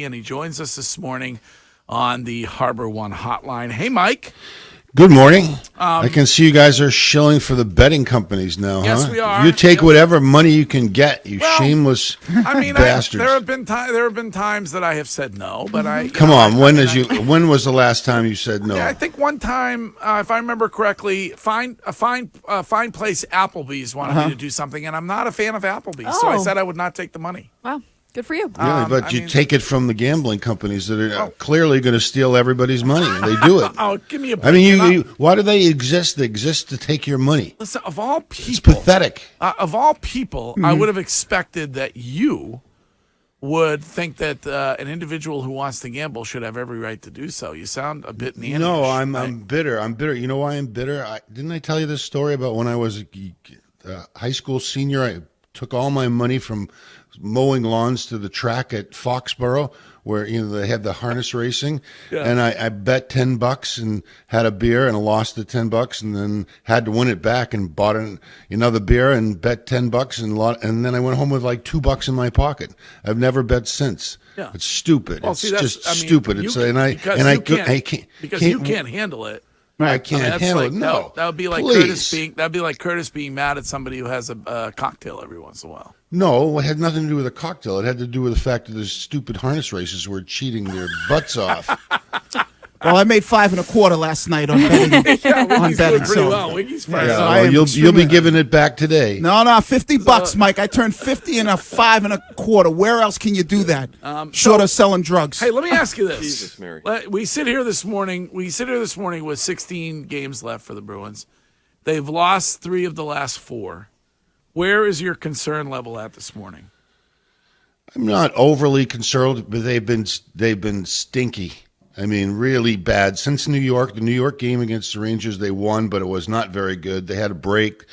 and he joins us this morning on the Harbor One hotline. Hey, Mike. Good morning. I can see you guys are shilling for the betting companies now, yes, huh? We are. You take whatever money you can get, you shameless bastards. There have been times that I have said no, but Come on. When was the last time you said no? Yeah, I think one time, if I remember correctly, fine place Applebee's wanted me to do something, and I'm not a fan of Applebee's, so I said I would not take the money. Wow. Good for you. Really, but you take it from the gambling companies that are clearly going to steal everybody's money, and they do it. Give me a break. I mean, why do they exist? They exist to take your money. Listen, of all people, it's pathetic. Of all people, I would have expected that you would think that an individual who wants to gamble should have every right to do so. You sound a bit nannish. No, I'm bitter. I'm bitter. You know why I'm bitter? Didn't I tell you this story about when I was a high school senior? I took all my money from mowing lawns to the track at Foxborough where they had the harness racing, and I bet $10 and had a beer and lost the $10 and then had to win it back and bought another beer and bet $10 and then I went home with like $2 in my pocket. I've never bet since. Yeah. It's stupid. Well, it's stupid. Because you can't handle it. I can't handle it. No, that would be like Curtis being mad at somebody who has a cocktail every once in a while. No, it had nothing to do with a cocktail. It had to do with the fact that the stupid harness races were cheating their butts off. Well, I made 5 1/4 last night on betting. Wiggy's doing pretty well. Wiggy's fine. You'll be giving it back today. No, $50, Mike. I turned 50 and a 5 1/4. Where else can you do that? Short of selling drugs. Hey, let me ask you this. Jesus, Mary. We sit here this morning with 16 games left for the Bruins. They've lost 3 of the last 4. Where is your concern level at this morning? I'm not overly concerned, but they've been stinky. I mean, really bad. Since New York, the New York game against the Rangers, they won, but it was not very good. They had a break.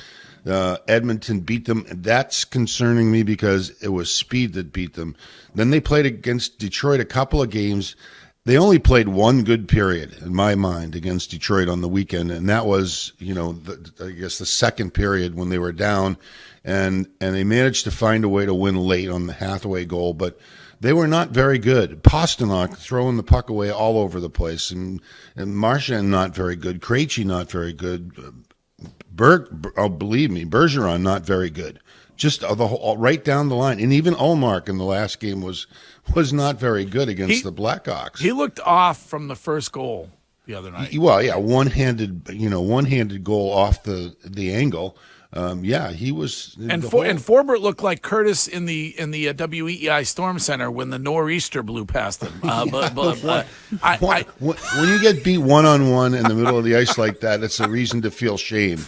Edmonton beat them. That's concerning me because it was speed that beat them. Then they played against Detroit a couple of games. They only played one good period, in my mind, against Detroit on the weekend, and that was, I guess the second period when they were down, and they managed to find a way to win late on the Hathaway goal, but they were not very good. Pasternak throwing the puck away all over the place, and Marchand not very good. Krejci not very good. Believe me, Bergeron not very good. Just right down the line, and even Ullmark in the last game was not very good against the Blackhawks. He looked off from the first goal the other night. One-handed goal off the angle. He was. And Forbert looked like Curtis in the WEEI Storm Center when the nor'easter blew past him. When you get beat one-on-one in the middle of the ice like that, it's a reason to feel shame.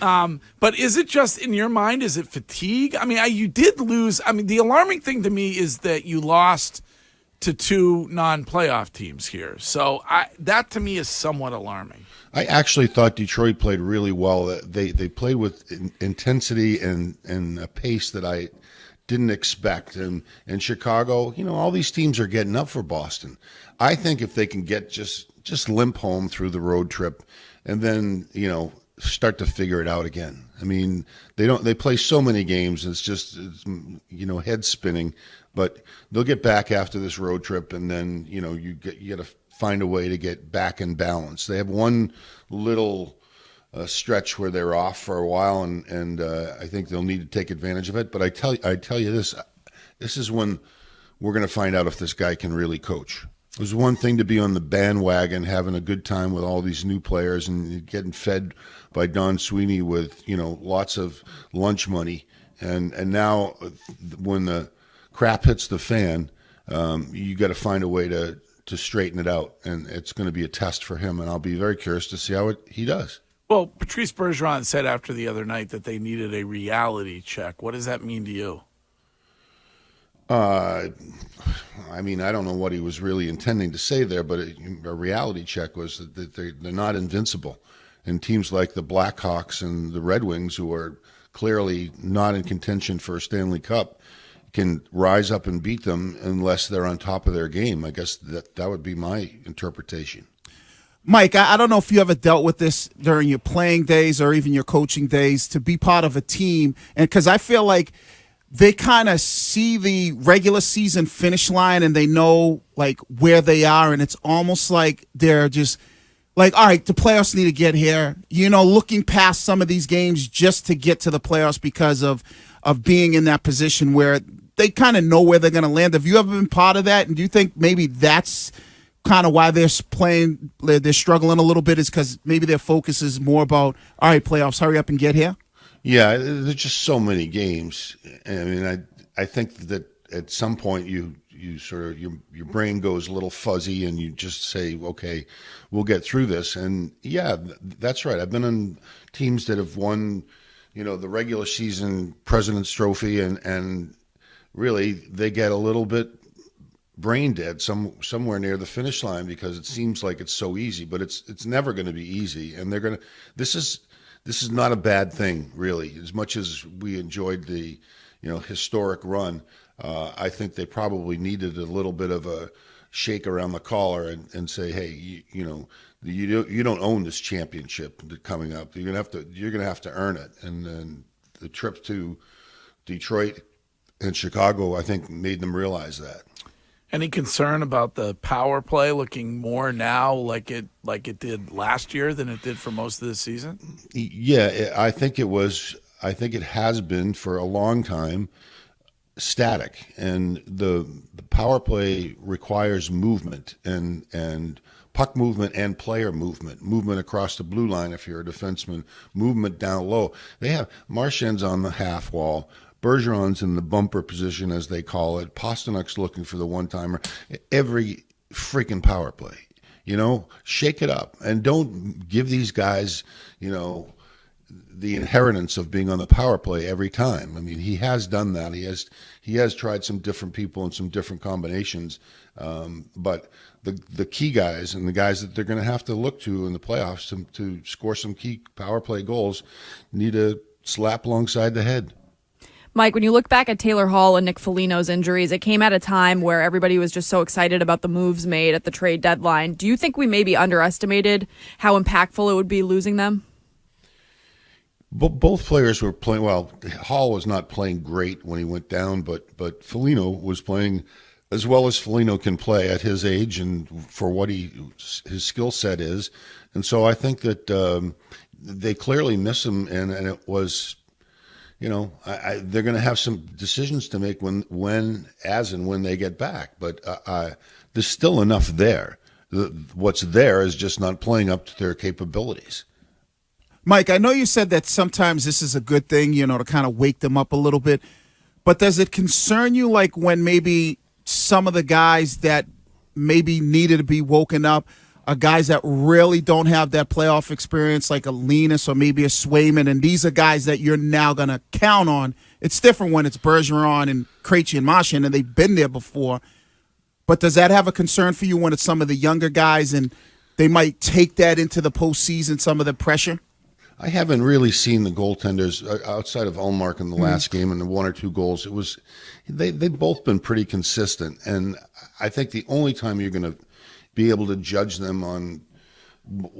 But is it just in your mind? Is it fatigue? I mean, you did lose. I mean, the alarming thing to me is that you lost to 2 non-playoff teams here. So that to me is somewhat alarming. I actually thought Detroit played really well. They played with intensity and a pace that I didn't expect. And Chicago, all these teams are getting up for Boston. I think if they can get just limp home through the road trip and then, start to figure it out again. I mean, they play so many games. It's head spinning, but they'll get back after this road trip. And then, you got to find a way to get back in balance. They have one little stretch where they're off for a while, and I think they'll need to take advantage of it. But I tell you this is when we're going to find out if this guy can really coach. It was one thing to be on the bandwagon, having a good time with all these new players and getting fed by Don Sweeney with, lots of lunch money. And now when the crap hits the fan, you got to find a way to straighten it out. And it's going to be a test for him. And I'll be very curious to see how he does. Well, Patrice Bergeron said after the other night that they needed a reality check. What does that mean to you? I mean, I don't know what he was really intending to say there, but a reality check was that they're not invincible. And teams like the Blackhawks and the Red Wings, who are clearly not in contention for a Stanley Cup, can rise up and beat them unless they're on top of their game. I guess that would be my interpretation. Mike, I don't know if you ever dealt with this during your playing days or even your coaching days, to be part of a team. And because I feel like they kind of see the regular season finish line and they know like where they are, and it's almost like they're just like, all right, the playoffs need to get here. Looking past some of these games just to get to the playoffs because of being in that position where they kind of know where they're going to land. Have you ever been part of that? And do you think maybe that's kind of why they're struggling a little bit, is because maybe their focus is more about, all right, playoffs, hurry up and get here? Yeah, there's just so many games. I mean, I think that at some point you sort of your brain goes a little fuzzy and you just say, okay, we'll get through this. And yeah, that's right. I've been on teams that have won, the regular season President's Trophy, and really they get a little bit brain dead somewhere near the finish line because it seems like it's so easy, but it's never going to be easy. And this is not a bad thing, really. As much as we enjoyed the, historic run, I think they probably needed a little bit of a shake around the collar and say, hey, you don't own this championship coming up. You're gonna have to earn it. And then the trip to Detroit and Chicago, I think, made them realize that. Any concern about the power play looking more now like it did last year than it did for most of the season? Yeah, I think it has been for a long time static, and the power play requires movement and puck movement and player movement across the blue line if you're a defenseman, movement down low. They have Marchand's on the half wall, Bergeron's in the bumper position, as they call it. Pasternak's looking for the one-timer. Every freaking power play, shake it up. And don't give these guys, the inheritance of being on the power play every time. I mean, he has done that. He has tried some different people and some different combinations. But the key guys and the guys that they're going to have to look to in the playoffs to score some key power play goals need a slap alongside the head. Mike, when you look back at Taylor Hall and Nick Foligno's injuries, it came at a time where everybody was just so excited about the moves made at the trade deadline. Do you think we maybe underestimated how impactful it would be losing them? Both players were playing well. Hall was not playing great when he went down, but Foligno was playing as well as Foligno can play at his age and for what his skill set is. And so I think that they clearly miss him, and it was, they're going to have some decisions to make when they get back. But there's still enough there. What's there is just not playing up to their capabilities. Mike, I know you said that sometimes this is a good thing, to kind of wake them up a little bit. But does it concern you, like, when maybe some of the guys that maybe needed to be woken up are guys that really don't have that playoff experience, like a Linus or maybe a Swayman, and these are guys that you're now going to count on? It's different when it's Bergeron and Krejci and Marchand, and they've been there before. But does that have a concern for you when it's some of the younger guys and they might take that into the postseason, some of the pressure? I haven't really seen the goaltenders outside of Ullmark in the last game and the one or two goals. They've both been pretty consistent, and I think the only time you're going to be able to judge them on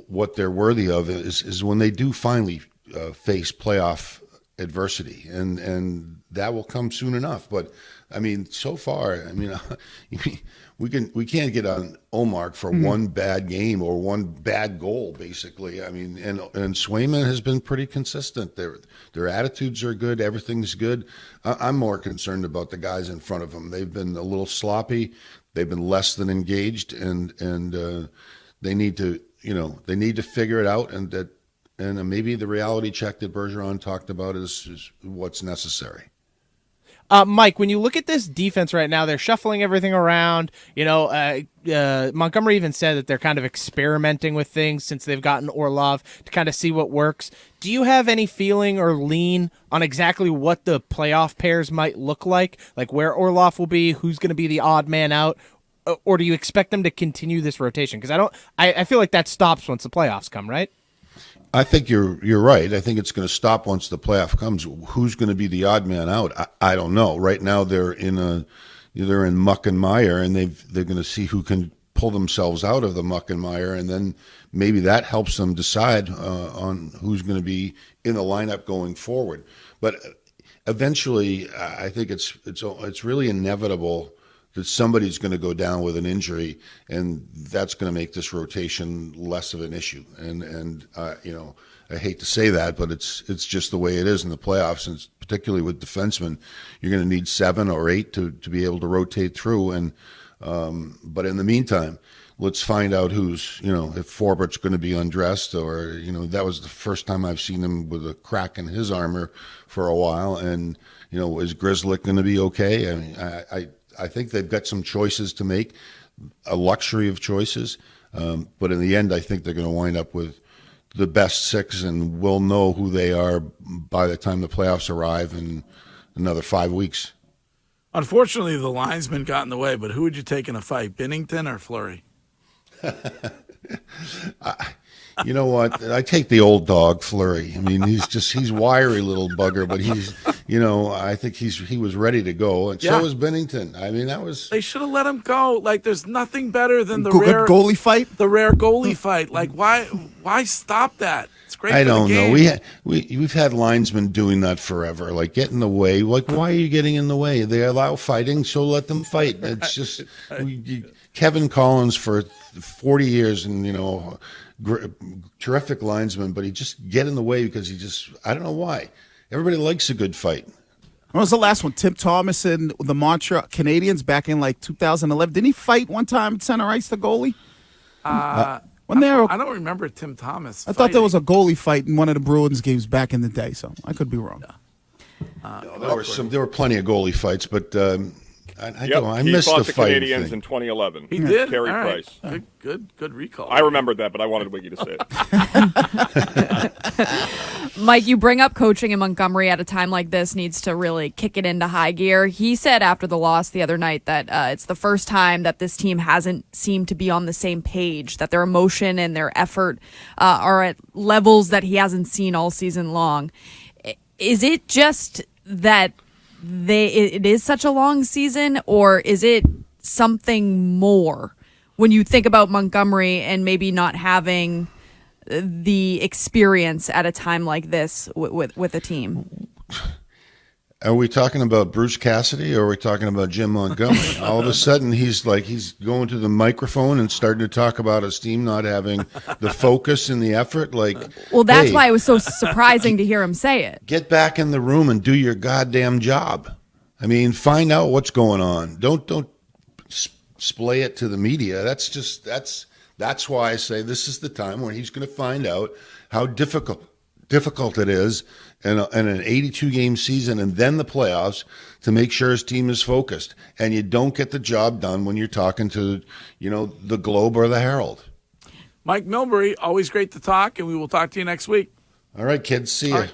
what they're worthy of is when they do finally face playoff adversity, and that will come soon enough. But I mean, so far, we can't get on Ullmark for one bad game or one bad goal, basically. I mean, and Swayman has been pretty consistent. Their attitudes are good. Everything's good. I'm more concerned about the guys in front of them. They've been a little sloppy. They've been less than engaged, and they need to figure it out. And maybe the reality check that Bergeron talked about is what's necessary. Mike, when you look at this defense right now, they're shuffling everything around. Montgomery even said that they're kind of experimenting with things since they've gotten Orlov to kind of see what works. Do you have any feeling or lean on exactly what the playoff pairs might look like where Orlov will be, who's going to be the odd man out, or do you expect them to continue this rotation? Because I feel like that stops once the playoffs come, right? I think you're right. I think it's going to stop once the playoff comes. Who's going to be the odd man out? I don't know. Right now they're in muck and mire, and they're going to see who can pull themselves out of the muck and mire, and then maybe that helps them decide on who's going to be in the lineup going forward. But eventually, I think it's really inevitable that somebody's going to go down with an injury, and that's going to make this rotation less of an issue. And I hate to say that, but it's just the way it is in the playoffs, and particularly with defensemen, you're going to need 7 or 8 to be able to rotate through. And but in the meantime, let's find out who's, if Forbert's going to be undressed, or, that was the first time I've seen him with a crack in his armor for a while. And, is Grzelcyk going to be okay? I mean, I think they've got some choices to make, a luxury of choices. But in the end, I think they're going to wind up with the best 6, and we'll know who they are by the time the playoffs arrive in another 5 weeks. Unfortunately, the linesman got in the way, but who would you take in a fight, Binnington or Fleury? You know what? I take the old dog, Fleury. I mean, he's wiry little bugger, but I think he was ready to go, and so was Binnington. I mean, they should have let him go. Like, there's nothing better than the Good rare goalie fight. The rare goalie fight. Like, why stop that? It's great. I for don't the know. game. We've had linesmen doing that forever, like get in the way. Like, why are you getting in the way? They allow fighting, so let them fight. It's just Kevin Collins for 40 years, and terrific linesman, but he just get in the way because I don't know why. Everybody likes a good fight. When was the last one? Tim Thomas and the Montreal Canadiens back in like 2011. Didn't he fight one time at center ice, the goalie? I don't remember Tim Thomas. I thought there was a goalie fight in one of the Bruins games back in the day, so I could be wrong. There were plenty of goalie fights, but I he missed fought the the fighting Canadiens thing. in 2011. He did. Carey All right. Price. Good recall. I remembered that, but I wanted Wiggy to say it. Mike, you bring up coaching in Montgomery at a time like this needs to really kick it into high gear. He said after the loss the other night that it's the first time that this team hasn't seemed to be on the same page, that their emotion and their effort are at levels that he hasn't seen all season long. Is it just that it is such a long season, or is it something more when you think about Montgomery and maybe not having the experience at a time like this with a team? Are we talking about Bruce Cassidy, or are we talking about Jim Montgomery? All of a sudden, he's going to the microphone and starting to talk about his team not having the focus and the effort. Well, that's why it was so surprising to hear him say it. Get back in the room and do your goddamn job. I mean, find out what's going on. Don't splay it to the media. That's why I say this is the time when he's going to find out how difficult it is in an 82-game season and then the playoffs to make sure his team is focused. And you don't get the job done when you're talking to, the Globe or the Herald. Mike Milbury, always great to talk, and we will talk to you next week. All right, kids. See you.